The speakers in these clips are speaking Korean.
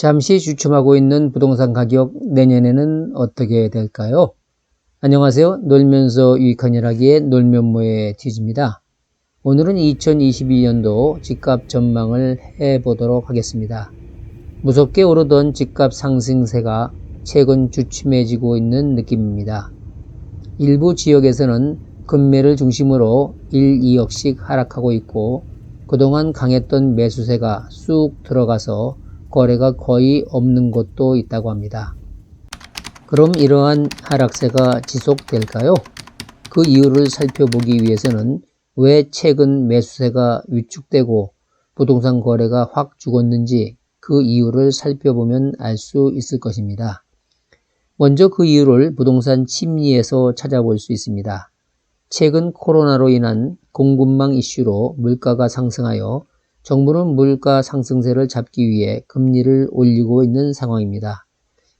잠시 주춤하고 있는 부동산 가격 내년에는 어떻게 될까요? 안녕하세요. 놀면서 유익한 일 하기의 놀면모의 티즈입니다. 오늘은 2022년도 집값 전망을 해보도록 하겠습니다. 무섭게 오르던 집값 상승세가 최근 주춤해지고 있는 느낌입니다. 일부 지역에서는 금매를 중심으로 1, 2억씩 하락하고 있고 그동안 강했던 매수세가 쑥 들어가서 거래가 거의 없는 곳도 있다고 합니다. 그럼 이러한 하락세가 지속될까요? 그 이유를 살펴보기 위해서는 왜 최근 매수세가 위축되고 부동산 거래가 확 죽었는지 그 이유를 살펴보면 알 수 있을 것입니다. 먼저 그 이유를 부동산 심리에서 찾아볼 수 있습니다. 최근 코로나로 인한 공급망 이슈로 물가가 상승하여 정부는 물가 상승세를 잡기 위해 금리를 올리고 있는 상황입니다.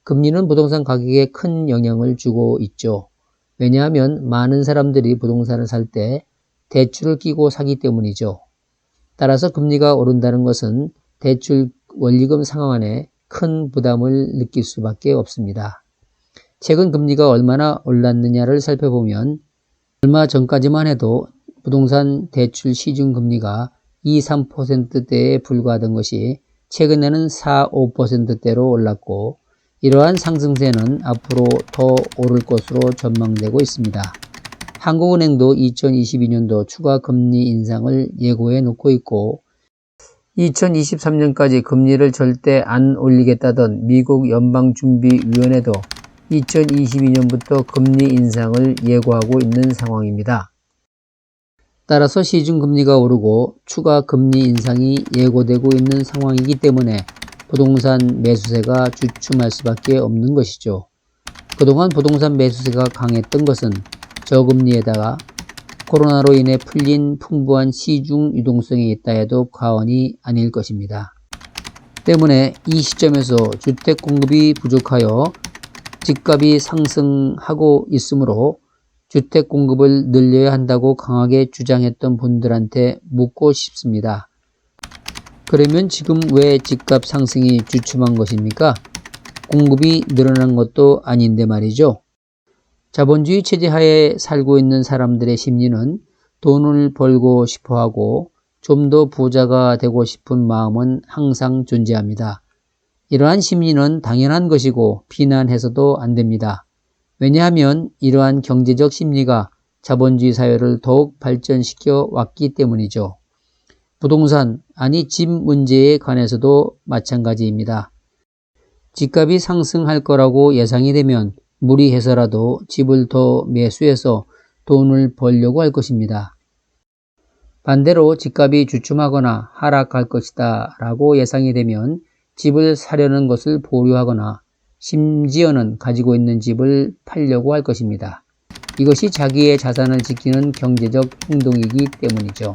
금리는 부동산 가격에 큰 영향을 주고 있죠. 왜냐하면 많은 사람들이 부동산을 살 때 대출을 끼고 사기 때문이죠. 따라서 금리가 오른다는 것은 대출 원리금 상환에 큰 부담을 느낄 수밖에 없습니다. 최근 금리가 얼마나 올랐느냐를 살펴보면 얼마 전까지만 해도 부동산 대출 시중금리가 2, 3%대에 불과하던 것이 최근에는 4, 5%대로 올랐고 이러한 상승세는 앞으로 더 오를 것으로 전망되고 있습니다. 한국은행도 2022년도 추가 금리 인상을 예고해 놓고 있고 2023년까지 금리를 절대 안 올리겠다던 미국 연방준비위원회도 2022년부터 금리 인상을 예고하고 있는 상황입니다. 따라서 시중금리가 오르고 추가 금리 인상이 예고되고 있는 상황이기 때문에 부동산 매수세가 주춤할 수밖에 없는 것이죠. 그동안 부동산 매수세가 강했던 것은 저금리에다가 코로나로 인해 풀린 풍부한 시중 유동성이 있다 해도 과언이 아닐 것입니다. 때문에 이 시점에서 주택 공급이 부족하여 집값이 상승하고 있으므로 주택 공급을 늘려야 한다고 강하게 주장했던 분들한테 묻고 싶습니다. 그러면 지금 왜 집값 상승이 주춤한 것입니까? 공급이 늘어난 것도 아닌데 말이죠. 자본주의 체제 하에 살고 있는 사람들의 심리는 돈을 벌고 싶어하고 좀 더 부자가 되고 싶은 마음은 항상 존재합니다. 이러한 심리는 당연한 것이고 비난해서도 안 됩니다. 왜냐하면 이러한 경제적 심리가 자본주의 사회를 더욱 발전시켜 왔기 때문이죠. 부동산, 아니 집 문제에 관해서도 마찬가지입니다. 집값이 상승할 거라고 예상이 되면 무리해서라도 집을 더 매수해서 돈을 벌려고 할 것입니다. 반대로 집값이 주춤하거나 하락할 것이다 라고 예상이 되면 집을 사려는 것을 보류하거나 심지어는 가지고 있는 집을 팔려고 할 것입니다. 이것이 자기의 자산을 지키는 경제적 행동이기 때문이죠.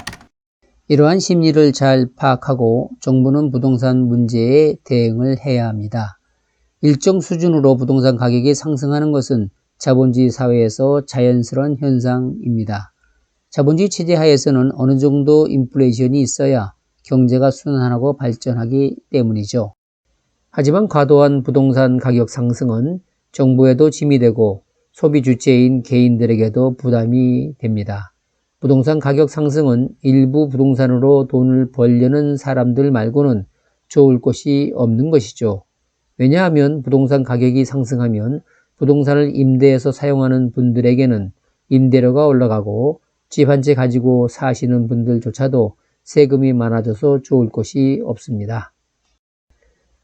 이러한 심리를 잘 파악하고 정부는 부동산 문제에 대응을 해야 합니다. 일정 수준으로 부동산 가격이 상승하는 것은 자본주의 사회에서 자연스러운 현상입니다. 자본주의 체제 하에서는 어느 정도 인플레이션이 있어야 경제가 순환하고 발전하기 때문이죠. 하지만 과도한 부동산 가격 상승은 정부에도 짐이 되고 소비 주체인 개인들에게도 부담이 됩니다. 부동산 가격 상승은 일부 부동산으로 돈을 벌려는 사람들 말고는 좋을 것이 없는 것이죠. 왜냐하면 부동산 가격이 상승하면 부동산을 임대해서 사용하는 분들에게는 임대료가 올라가고 집 한 채 가지고 사시는 분들조차도 세금이 많아져서 좋을 것이 없습니다.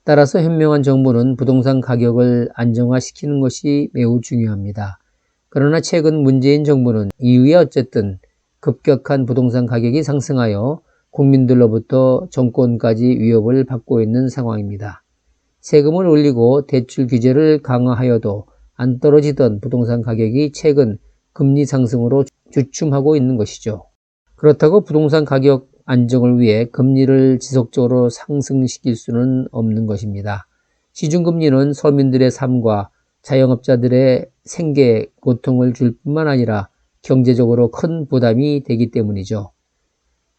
따라서 현명한 정부는 부동산 가격을 안정화시키는 것이 매우 중요합니다. 그러나 최근 문재인 정부는 이후에 어쨌든 급격한 부동산 가격이 상승하여 국민들로부터 정권까지 위협을 받고 있는 상황입니다. 세금을 올리고 대출 규제를 강화하여도 안 떨어지던 부동산 가격이 최근 금리 상승으로 주춤하고 있는 것이죠. 그렇다고 부동산 가격 안정을 위해 금리를 지속적으로 상승시킬 수는 없는 것입니다. 시중금리는 서민들의 삶과 자영업자들의 생계에 고통을 줄 뿐만 아니라 경제적으로 큰 부담이 되기 때문이죠.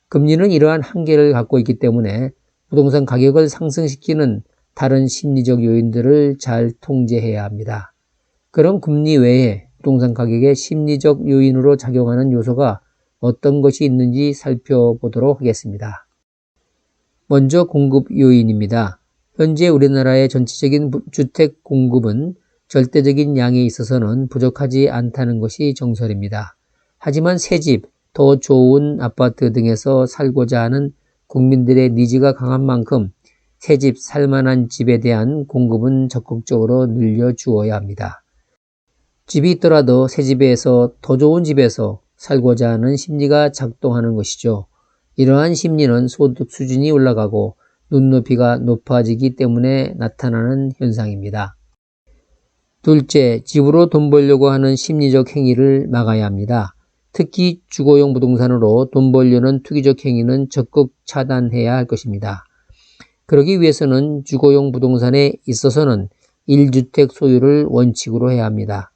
금리는 이러한 한계를 갖고 있기 때문에 부동산 가격을 상승시키는 다른 심리적 요인들을 잘 통제해야 합니다. 그런 금리 외에 부동산 가격의 심리적 요인으로 작용하는 요소가 어떤 것이 있는지 살펴보도록 하겠습니다. 먼저 공급 요인입니다. 현재 우리나라의 전체적인 주택 공급은 절대적인 양에 있어서는 부족하지 않다는 것이 정설입니다. 하지만 새집, 더 좋은 아파트 등에서 살고자 하는 국민들의 니즈가 강한 만큼 새집, 살만한 집에 대한 공급은 적극적으로 늘려주어야 합니다. 집이 있더라도 새 집에서 더 좋은 집에서 살고자 하는 심리가 작동하는 것이죠. 이러한 심리는 소득 수준이 올라가고 눈높이가 높아지기 때문에 나타나는 현상입니다. 둘째, 집으로 돈 벌려고 하는 심리적 행위를 막아야 합니다. 특히 주거용 부동산으로 돈 벌려는 투기적 행위는 적극 차단해야 할 것입니다. 그러기 위해서는 주거용 부동산에 있어서는 1주택 소유를 원칙으로 해야 합니다.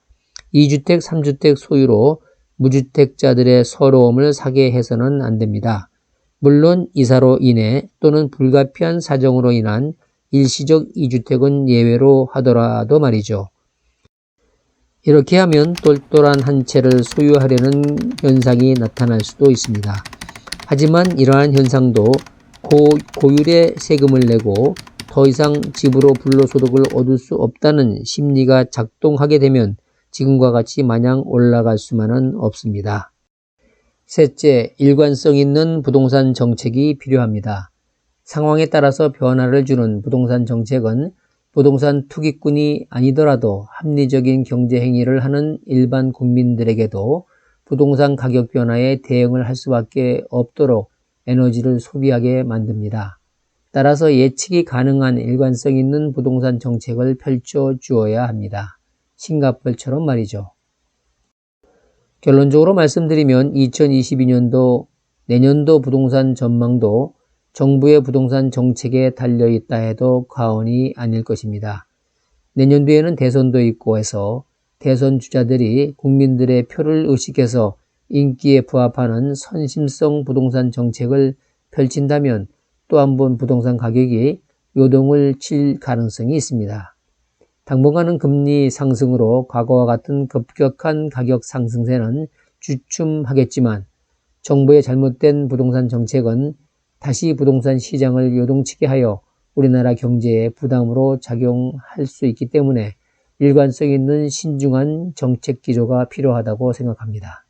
2주택, 3주택 소유로 무주택자들의 서러움을 사게 해서는 안 됩니다. 물론 이사로 인해 또는 불가피한 사정으로 인한 일시적 2주택은 예외로 하더라도 말이죠. 이렇게 하면 똘똘한 한 채를 소유하려는 현상이 나타날 수도 있습니다. 하지만 이러한 현상도 고율의 세금을 내고 더 이상 집으로 불로소득을 얻을 수 없다는 심리가 작동하게 되면 지금과 같이 마냥 올라갈 수만은 없습니다. 셋째, 일관성 있는 부동산 정책이 필요합니다. 상황에 따라서 변화를 주는 부동산 정책은 부동산 투기꾼이 아니더라도 합리적인 경제 행위를 하는 일반 국민들에게도 부동산 가격 변화에 대응을 할 수밖에 없도록 에너지를 소비하게 만듭니다. 따라서 예측이 가능한 일관성 있는 부동산 정책을 펼쳐 주어야 합니다. 싱가포르처럼 말이죠. 결론적으로 말씀드리면 2022년도 내년도 부동산 전망도 정부의 부동산 정책에 달려있다 해도 과언이 아닐 것입니다. 내년도에는 대선도 있고 해서 대선 주자들이 국민들의 표를 의식해서 인기에 부합하는 선심성 부동산 정책을 펼친다면 또 한 번 부동산 가격이 요동을 칠 가능성이 있습니다. 당분간은 금리 상승으로 과거와 같은 급격한 가격 상승세는 주춤하겠지만 정부의 잘못된 부동산 정책은 다시 부동산 시장을 요동치게 하여 우리나라 경제에 부담으로 작용할 수 있기 때문에 일관성 있는 신중한 정책 기조가 필요하다고 생각합니다.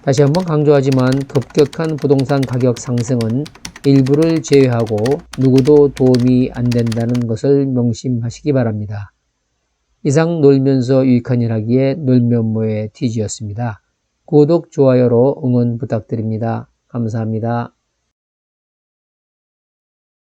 다시 한번 강조하지만 급격한 부동산 가격 상승은 일부를 제외하고 누구도 도움이 안 된다는 것을 명심하시기 바랍니다. 이상 놀면서 유익한 일 하기에 놀면뭐의 TG였습니다. 구독, 좋아요로 응원 부탁드립니다. 감사합니다.